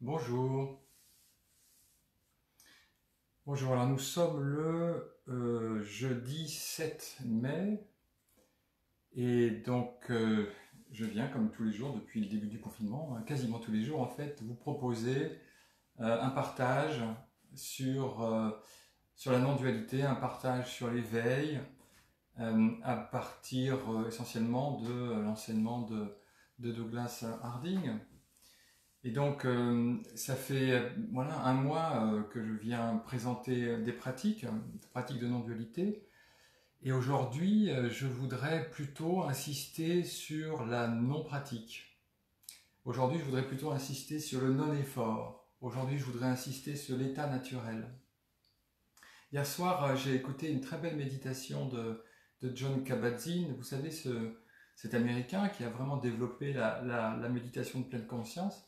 Bonjour. Bonjour, alors nous sommes le jeudi 7 mai et donc je viens comme tous les jours depuis le début du confinement, quasiment tous les jours en fait, vous proposer un partage sur, sur la non-dualité, un partage sur l'éveil à partir essentiellement de l'enseignement de Douglas Harding. Et donc, ça fait voilà, un mois que je viens présenter des pratiques de non-dualité. Et aujourd'hui, je voudrais plutôt insister sur la non-pratique. Aujourd'hui, je voudrais plutôt insister sur le non-effort. Aujourd'hui, je voudrais insister sur l'état naturel. Hier soir, j'ai écouté une très belle méditation de Jon Kabat-Zinn. Vous savez, cet Américain qui a vraiment développé la méditation de pleine conscience.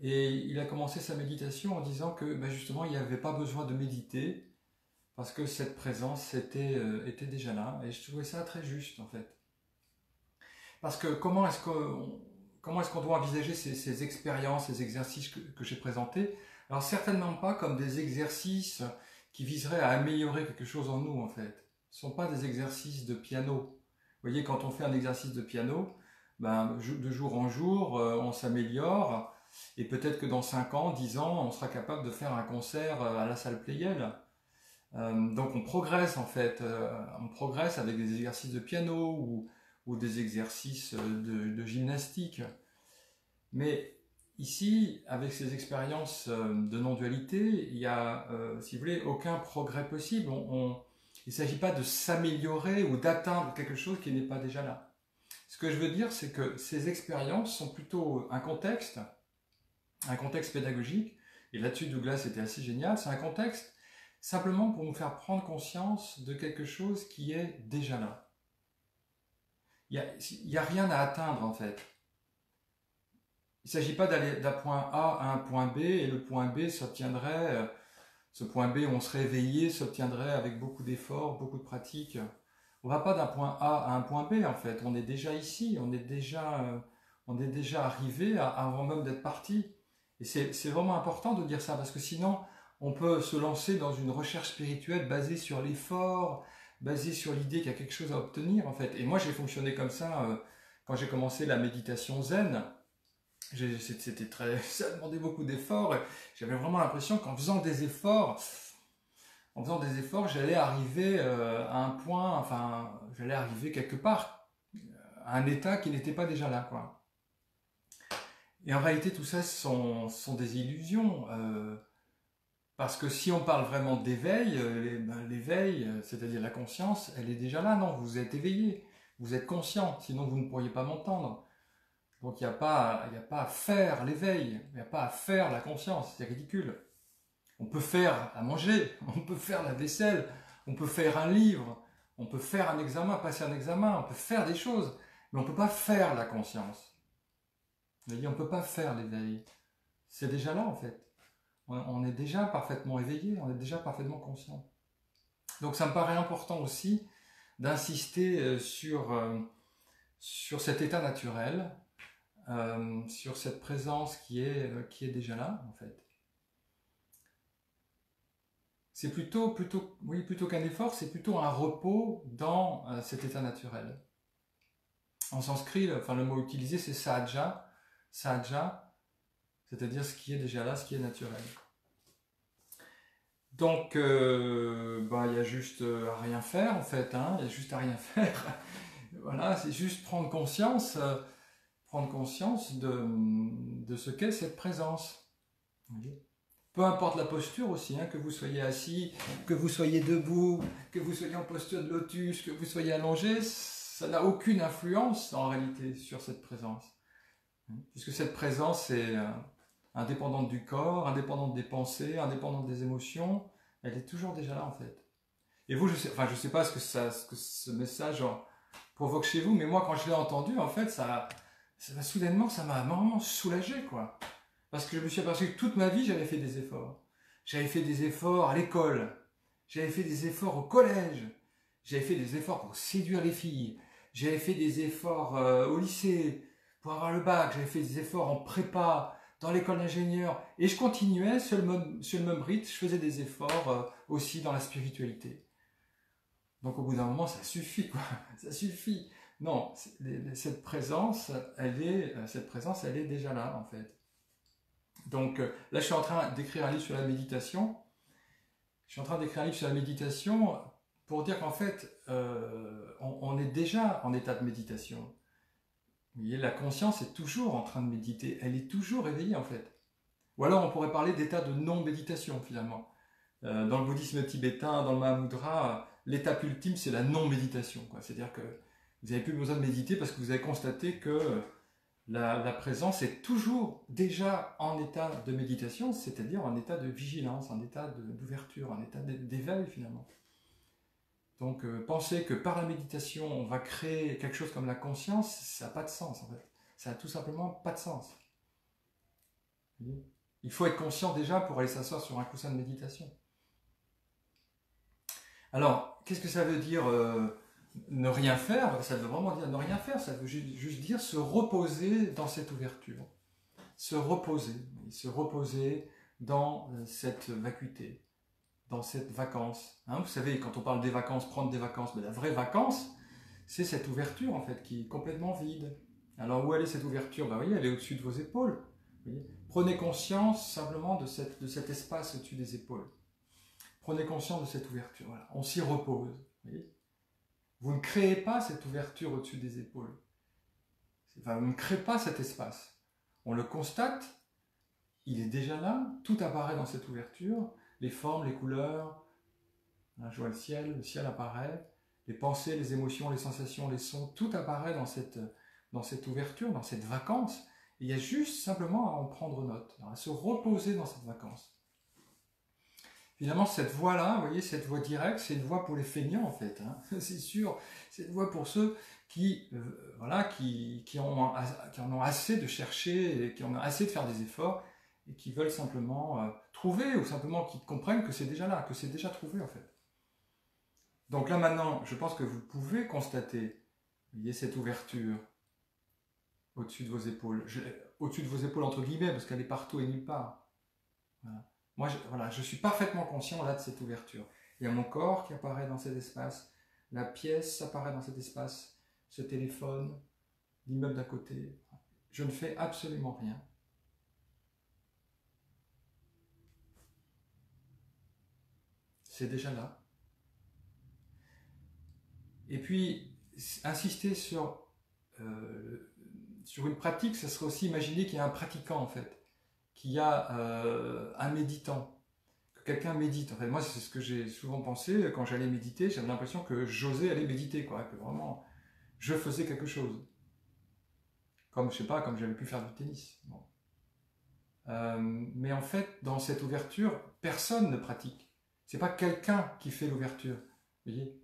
Et il a commencé sa méditation en disant que justement il n'y avait pas besoin de méditer parce que cette présence était déjà là. Et je trouvais ça très juste en fait. Parce que comment est-ce qu'on doit envisager ces expériences, ces exercices que j'ai présentés? Alors certainement pas comme des exercices qui viseraient à améliorer quelque chose en nous en fait. Ce ne sont pas des exercices de piano. Vous voyez, quand on fait un exercice de piano, de jour en jour, on s'améliore. Et peut-être que dans 5 ans, 10 ans, on sera capable de faire un concert à la salle Pleyel. Donc on progresse en fait, on progresse avec des exercices de piano ou des exercices de gymnastique. Mais ici, avec ces expériences de non-dualité, il n'y a, si vous voulez, aucun progrès possible. Il ne s'agit pas de s'améliorer ou d'atteindre quelque chose qui n'est pas déjà là. Ce que je veux dire, c'est que ces expériences sont plutôt un contexte pédagogique, et là-dessus Douglas était assez génial, c'est un contexte simplement pour nous faire prendre conscience de quelque chose qui est déjà là. Il n'y a rien à atteindre en fait. Il ne s'agit pas d'aller d'un point A à un point B, et le point B s'obtiendrait, ce point B où on serait éveillé s'obtiendrait avec beaucoup d'efforts, beaucoup de pratiques. On ne va pas d'un point A à un point B en fait, on est déjà ici, on est déjà arrivé avant même d'être parti. Et c'est vraiment important de dire ça, parce que sinon, on peut se lancer dans une recherche spirituelle basée sur l'effort, basée sur l'idée qu'il y a quelque chose à obtenir, en fait. Et moi, j'ai fonctionné comme ça quand j'ai commencé la méditation zen. C'était très, ça demandait beaucoup d'efforts. J'avais vraiment l'impression qu'en faisant des efforts, j'allais arriver à un point, enfin, j'allais arriver quelque part, à un état qui n'était pas déjà là, quoi. Et en réalité, tout ça sont des illusions. Parce que si on parle vraiment d'éveil, l'éveil, c'est-à-dire la conscience, elle est déjà là. Non, vous êtes éveillé, vous êtes conscient, sinon vous ne pourriez pas m'entendre. Donc il n'y a pas à faire l'éveil, il n'y a pas à faire la conscience, c'est ridicule. On peut faire à manger, on peut faire la vaisselle, on peut faire un livre, on peut faire un examen, passer un examen, on peut faire des choses, mais on ne peut pas faire la conscience. On ne peut pas faire l'éveil. C'est déjà là en fait. On est déjà parfaitement éveillé, on est déjà parfaitement conscient. Donc ça me paraît important aussi d'insister sur cet état naturel, sur cette présence qui est déjà là en fait. C'est plutôt qu'un effort, c'est plutôt un repos dans cet état naturel. En sanskrit, le mot utilisé c'est sahaja, c'est-à-dire ce qui est déjà là, ce qui est naturel. Donc, il y a juste à rien faire en fait, hein, il y a juste à rien faire. Voilà, c'est juste prendre conscience de ce qu'est cette présence. Peu importe la posture aussi, hein, que vous soyez assis, que vous soyez debout, que vous soyez en posture de lotus, que vous soyez allongé, ça n'a aucune influence en réalité sur cette présence. Puisque cette présence est indépendante du corps, indépendante des pensées, indépendante des émotions, elle est toujours déjà là en fait. Et vous, je sais pas ce que ce message provoque chez vous, mais moi quand je l'ai entendu, en fait, soudainement, ça m'a vraiment soulagé, quoi. Parce que je me suis aperçu que toute ma vie, j'avais fait des efforts. J'avais fait des efforts à l'école, j'avais fait des efforts au collège, j'avais fait des efforts pour séduire les filles, j'avais fait des efforts au lycée, pour avoir le bac, j'avais fait des efforts en prépa, dans l'école d'ingénieur. Et je continuais sur le même rythme, je faisais des efforts aussi dans la spiritualité. Donc au bout d'un moment, ça suffit, quoi. Ça suffit. Non, cette présence, elle est déjà là, en fait. Donc là, je suis en train d'écrire un livre sur la méditation. Je suis en train d'écrire un livre sur la méditation pour dire qu'en fait, on est déjà en état de méditation. Vous voyez, la conscience est toujours en train de méditer. Elle est toujours éveillée, en fait. Ou alors, on pourrait parler d'état de non-méditation, finalement. Dans le bouddhisme tibétain, dans le Mahamudra, l'étape ultime, c'est la non-méditation. C'est-à-dire que vous n'avez plus besoin de méditer parce que vous avez constaté que la présence est toujours déjà en état de méditation, c'est-à-dire en état de vigilance, en état d'ouverture, en état d'éveil finalement. Donc penser que par la méditation on va créer quelque chose comme la conscience, ça n'a pas de sens en fait. Ça n'a tout simplement pas de sens. Il faut être conscient déjà pour aller s'asseoir sur un coussin de méditation. Alors, qu'est-ce que ça veut dire ne rien faire? Ça veut vraiment dire ne rien faire, ça veut juste dire se reposer dans cette ouverture. Se reposer dans cette vacuité, dans cette vacance. Hein, vous savez, quand on parle des vacances, prendre des vacances, mais la vraie vacance, c'est cette ouverture en fait, qui est complètement vide. Alors où elle est cette ouverture? Ben, vous voyez, elle est au-dessus de vos épaules. Vous voyez, prenez conscience simplement de cet espace au-dessus des épaules. Prenez conscience de cette ouverture. Voilà. On s'y repose. Vous voyez, vous ne créez pas cette ouverture au-dessus des épaules. Enfin, vous ne créez pas cet espace. On le constate, il est déjà là, tout apparaît dans cette ouverture, les formes, les couleurs, je vois le ciel apparaît, les pensées, les émotions, les sensations, les sons, tout apparaît dans cette ouverture, dans cette vacance. Et il y a juste simplement à en prendre note, à se reposer dans cette vacance. Finalement, cette voie-là, vous voyez, cette voie directe, c'est une voie pour les feignants en fait, hein. C'est sûr, c'est une voie pour ceux qui en ont assez de chercher, et qui en ont assez de faire des efforts, et qui veulent simplement trouver, ou simplement qui comprennent que c'est déjà là, que c'est déjà trouvé en fait. Donc là maintenant, je pense que vous pouvez constater, vous voyez, cette ouverture au-dessus de vos épaules, au-dessus de vos épaules entre guillemets, parce qu'elle est partout et nulle part. Voilà. Moi, je suis parfaitement conscient là de cette ouverture. Il y a mon corps qui apparaît dans cet espace, la pièce apparaît dans cet espace, ce téléphone, l'immeuble d'à côté. Je ne fais absolument rien. C'est déjà là. Et puis, insister sur une pratique, ça serait aussi imaginer qu'il y a un pratiquant en fait, qu'il y a un méditant, que quelqu'un médite. En fait, moi, c'est ce que j'ai souvent pensé quand j'allais méditer. J'avais l'impression que j'osais aller méditer, quoi, que vraiment je faisais quelque chose. Comme, je sais pas, comme j'avais pu faire du tennis. Bon. Mais en fait, dans cette ouverture, personne ne pratique. C'est pas quelqu'un qui fait l'ouverture. Vous voyez?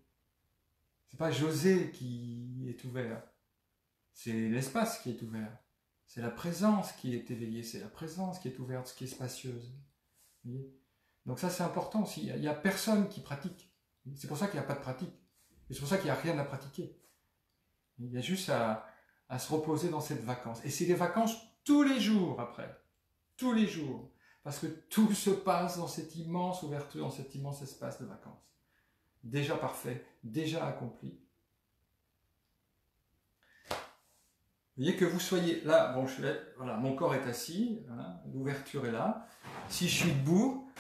C'est pas José qui est ouvert. C'est l'espace qui est ouvert. C'est la présence qui est éveillée. C'est la présence qui est ouverte, qui est spacieuse. Vous voyez? Donc ça, c'est important aussi. Il n'y a personne qui pratique. C'est pour ça qu'il n'y a pas de pratique. Et c'est pour ça qu'il n'y a rien à pratiquer. Il y a juste à se reposer dans cette vacance. Et c'est des vacances tous les jours après. Tous les jours. Parce que tout se passe dans cette immense ouverture, dans cet immense espace de vacances. Déjà parfait, déjà accompli. Vous voyez que vous soyez là, bon, voilà, mon corps est assis, voilà, l'ouverture est là. Si je suis debout,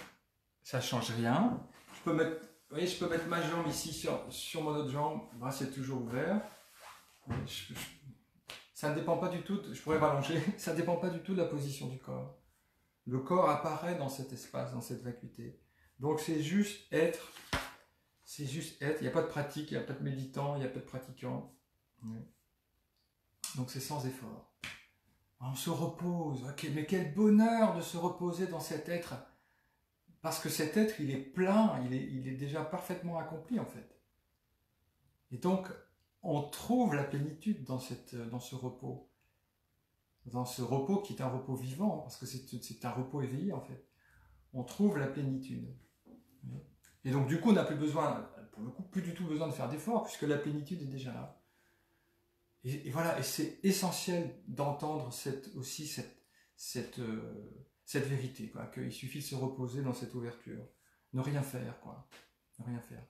ça ne change rien. Je peux mettre, vous voyez, je peux mettre ma jambe ici sur mon autre jambe, le bras c'est toujours ouvert. Ça ne dépend pas du tout, je pourrais m'allonger, ça ne dépend pas du tout de la position du corps. Le corps apparaît dans cet espace, dans cette vacuité. Donc c'est juste être, il n'y a pas de pratique, il n'y a pas de méditant, il n'y a pas de pratiquant. Donc c'est sans effort. On se repose, okay, mais quel bonheur de se reposer dans cet être, parce que cet être il est plein, il est déjà parfaitement accompli en fait. Et donc on trouve la plénitude dans ce repos. Dans ce repos qui est un repos vivant, parce que c'est un repos éveillé en fait. On trouve la plénitude. Et donc du coup on n'a plus besoin, pour le coup, plus du tout besoin de faire d'efforts, puisque la plénitude est déjà là. Et voilà, et c'est essentiel d'entendre cette cette vérité, quoi, qu'il suffit de se reposer dans cette ouverture, ne rien faire, quoi, ne rien faire.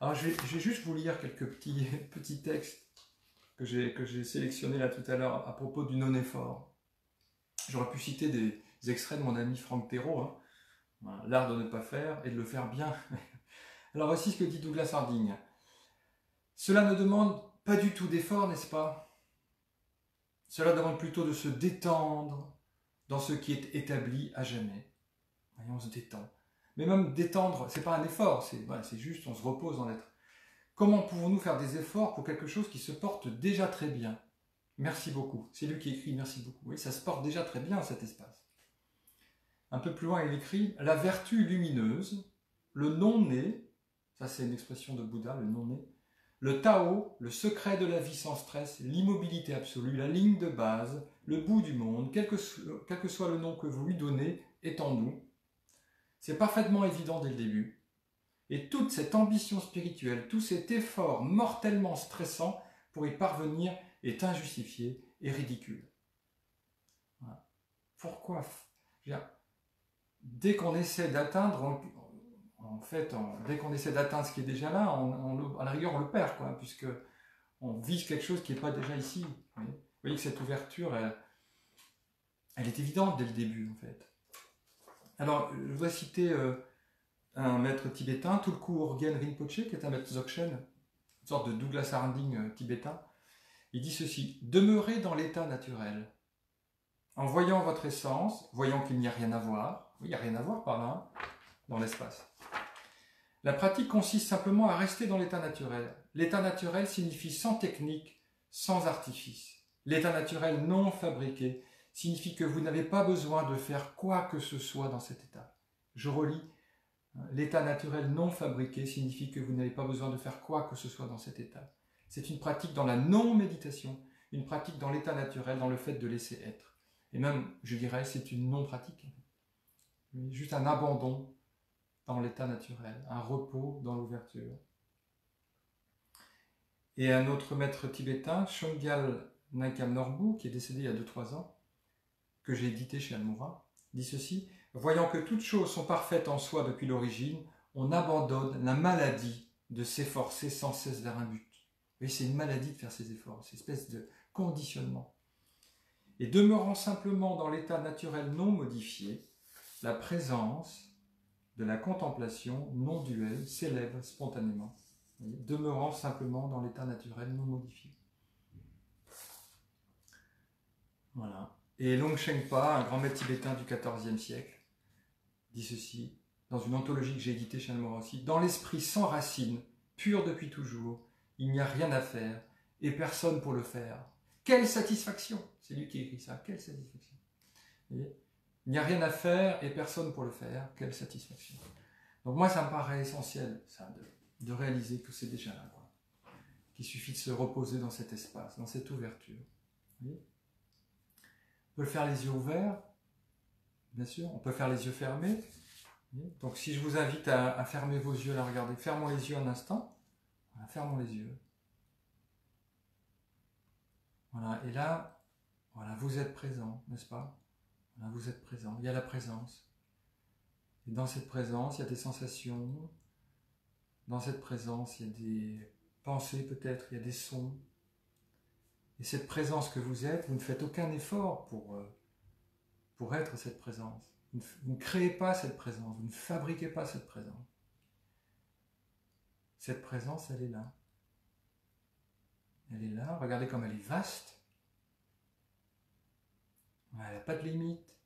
Alors je vais juste vous lire quelques petits textes que j'ai sélectionnés là tout à l'heure à propos du non-effort. J'aurais pu citer des extraits de mon ami Franck Thérault, hein. Voilà, l'art de ne pas faire et de le faire bien. Alors voici ce que dit Douglas Harding. Cela ne demande pas du tout d'effort, n'est-ce pas? Cela demande plutôt de se détendre dans ce qui est établi à jamais. Et on se détend. Mais même détendre, c'est pas un effort, c'est juste, on se repose dans l'être. Comment pouvons-nous faire des efforts pour quelque chose qui se porte déjà très bien? Merci beaucoup. C'est lui qui écrit merci beaucoup. Oui, ça se porte déjà très bien, cet espace. Un peu plus loin, il écrit « La vertu lumineuse, le non-né », ça c'est une expression de Bouddha, le non-né, le Tao, le secret de la vie sans stress, l'immobilité absolue, la ligne de base, le bout du monde, quel que soit le nom que vous lui donnez, est en nous. C'est parfaitement évident dès le début. Et toute cette ambition spirituelle, tout cet effort mortellement stressant pour y parvenir est injustifié et ridicule. Voilà. Pourquoi? Dès qu'on essaie d'atteindre, dès qu'on essaie d'atteindre ce qui est déjà là, à la rigueur on le perd, quoi, puisque on vise quelque chose qui n'est pas déjà ici. Vous voyez que cette ouverture, elle est évidente dès le début, en fait. Alors, je dois citer un maître tibétain, Tulku Urgyen Rinpoche, qui est un maître Dzogchen, une sorte de Douglas Harding tibétain. Il dit ceci: demeurez dans l'état naturel. En voyant votre essence, voyant qu'il n'y a rien à voir, il n'y a rien à voir par là, dans l'espace. La pratique consiste simplement à rester dans l'état naturel. L'état naturel signifie sans technique, sans artifice. L'état naturel non fabriqué signifie que vous n'avez pas besoin de faire quoi que ce soit dans cet état. Je relis. L'état naturel non fabriqué signifie que vous n'avez pas besoin de faire quoi que ce soit dans cet état. C'est une pratique dans la non-méditation, une pratique dans l'état naturel, dans le fait de laisser être. Et même, je dirais, c'est une non-pratique. Juste un abandon dans l'état naturel, un repos dans l'ouverture. Et un autre maître tibétain, Shongyal Nakam Norbu, qui est décédé il y a 2-3 ans, que j'ai édité chez Almoura, dit ceci: voyant que toutes choses sont parfaites en soi depuis l'origine, on abandonne la maladie de s'efforcer sans cesse vers un but. Oui, c'est une maladie de faire ces efforts, cette espèce de conditionnement. Et demeurant simplement dans l'état naturel non modifié, la présence de la contemplation non duelle s'élève spontanément, demeurant simplement dans l'état naturel non modifié. Voilà. Et Long Shengpa, un grand maître tibétain du XIVe siècle, dit ceci, dans une anthologie que j'ai éditée chez Almoura aussi: dans l'esprit sans racine, pur depuis toujours, il n'y a rien à faire, et personne pour le faire. Quelle satisfaction! C'est lui qui écrit ça, quelle satisfaction! Vous voyez, il n'y a rien à faire, et personne pour le faire, quelle satisfaction! Donc moi, ça me paraît essentiel, ça, de réaliser que c'est déjà là, quoi. Qu'il suffit de se reposer dans cet espace, dans cette ouverture. Vous voyez, on peut faire les yeux ouverts, bien sûr, on peut faire les yeux fermés. Donc si je vous invite à fermer vos yeux, là, regardez, fermons les yeux un instant. Voilà, fermons les yeux. Voilà, et là, voilà, vous êtes présent, n'est-ce pas? Voilà, vous êtes présent, il y a la présence. Et dans cette présence, il y a des sensations. Dans cette présence, il y a des pensées peut-être, il y a des sons. Et cette présence que vous êtes, vous ne faites aucun effort pour être cette présence. Vous ne créez pas cette présence, vous ne fabriquez pas cette présence. Cette présence, elle est là. Elle est là, regardez comme elle est vaste. Elle n'a pas de limite.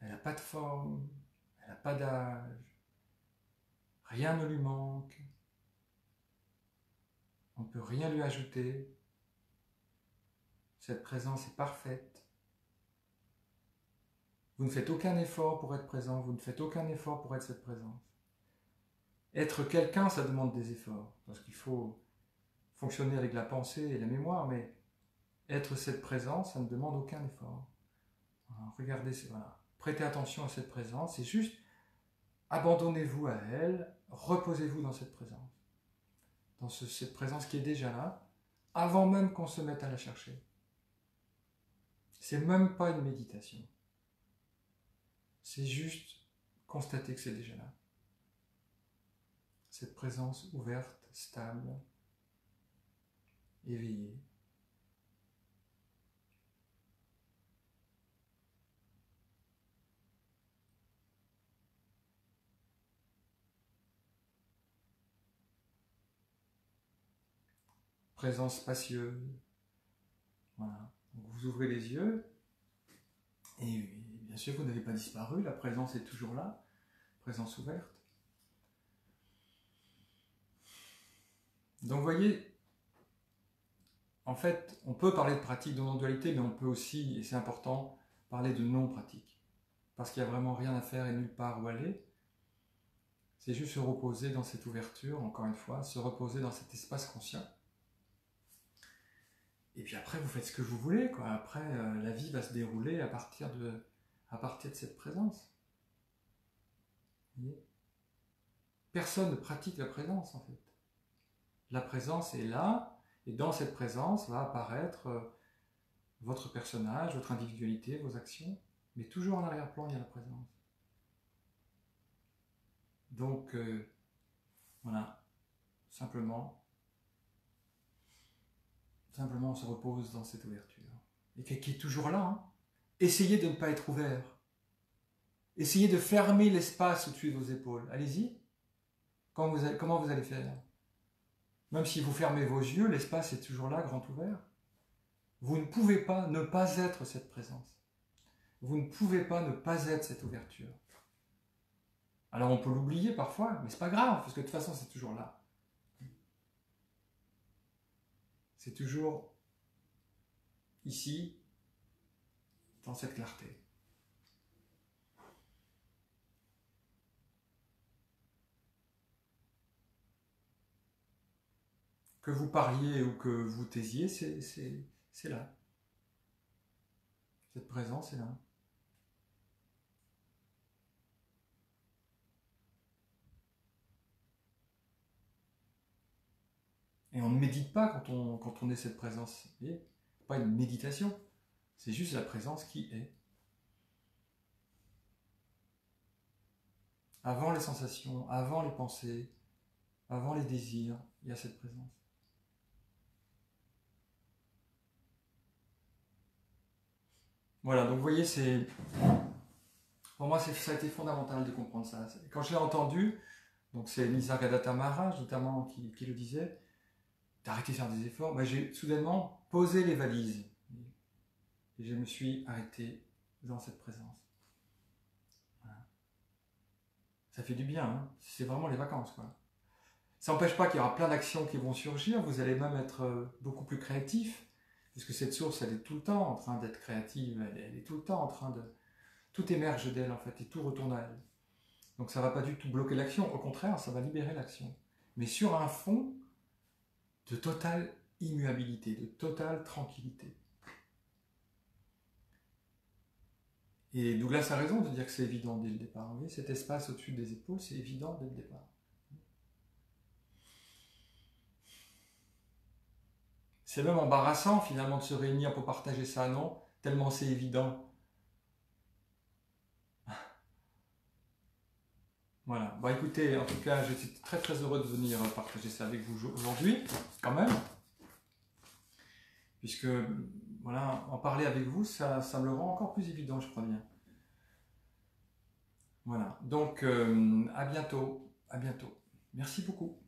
Elle n'a pas de forme, elle n'a pas d'âge. Rien ne lui manque. On ne peut rien lui ajouter. Cette présence est parfaite. Vous ne faites aucun effort pour être présent, vous ne faites aucun effort pour être cette présence. Être quelqu'un, ça demande des efforts, parce qu'il faut fonctionner avec la pensée et la mémoire, mais être cette présence, ça ne demande aucun effort. Voilà, regardez, voilà. Prêtez attention à cette présence, et juste abandonnez-vous à elle, reposez-vous dans cette présence. Dans cette présence qui est déjà là, avant même qu'on se mette à la chercher. C'est même pas une méditation. C'est juste constater que c'est déjà là. Cette présence ouverte, stable, éveillée. Présence spacieuse. Voilà. Donc vous ouvrez les yeux et bien sûr vous n'avez pas disparu, la présence est toujours là, présence ouverte. Donc vous voyez, en fait, on peut parler de pratique de non-dualité, mais on peut aussi, et c'est important, parler de non-pratique. Parce qu'il n'y a vraiment rien à faire et nulle part où aller. C'est juste se reposer dans cette ouverture, encore une fois, se reposer dans cet espace conscient. Et puis après, vous faites ce que vous voulez, quoi. Après, la vie va se dérouler à partir de cette présence. Vous voyez ? Personne ne pratique la présence, en fait. La présence est là, et dans cette présence va apparaître votre personnage, votre individualité, vos actions, mais toujours en arrière-plan, il y a la présence. Donc, voilà, simplement, on se repose dans cette ouverture. Et qui est toujours là. Hein. Essayez de ne pas être ouvert. Essayez de fermer l'espace au-dessus de vos épaules. Allez-y. Comment vous allez faire? Même si vous fermez vos yeux, l'espace est toujours là, grand ouvert. Vous ne pouvez pas ne pas être cette présence. Vous ne pouvez pas ne pas être cette ouverture. Alors on peut l'oublier parfois, mais c'est pas grave, parce que de toute façon c'est toujours là. C'est toujours ici, dans cette clarté. Que vous parliez ou que vous taisiez, c'est là. Cette présence est là. Et on ne médite pas quand on est cette présence. Vous voyez ? Pas une méditation. C'est juste la présence qui est. Avant les sensations, avant les pensées, avant les désirs, il y a cette présence. Voilà, donc vous voyez, pour moi, ça a été fondamental de comprendre ça. Quand je l'ai entendu, donc c'est Nisargadatta Maharaj notamment qui le disait, d'arrêter de faire des efforts, j'ai soudainement posé les valises. Et je me suis arrêté dans cette présence. Voilà. Ça fait du bien, hein. C'est vraiment les vacances, quoi. Ça n'empêche pas qu'il y aura plein d'actions qui vont surgir, vous allez même être beaucoup plus créatif, puisque cette source, elle est tout le temps en train d'être créative, elle est tout le temps en train de... Tout émerge d'elle, en fait, et tout retourne à elle. Donc ça ne va pas du tout bloquer l'action, au contraire, ça va libérer l'action. Mais sur un fond de totale immuabilité, de totale tranquillité. Et Douglas a raison de dire que c'est évident dès le départ. Vous voyez, cet espace au-dessus des épaules, c'est évident dès le départ. C'est même embarrassant finalement de se réunir pour partager ça, non? Tellement c'est évident. Voilà. Bon, écoutez, en tout cas, je suis très très heureux de venir partager ça avec vous aujourd'hui, quand même. Puisque, voilà, en parler avec vous, ça me le rend encore plus évident, je crois bien. Voilà. Donc, à bientôt. À bientôt. Merci beaucoup.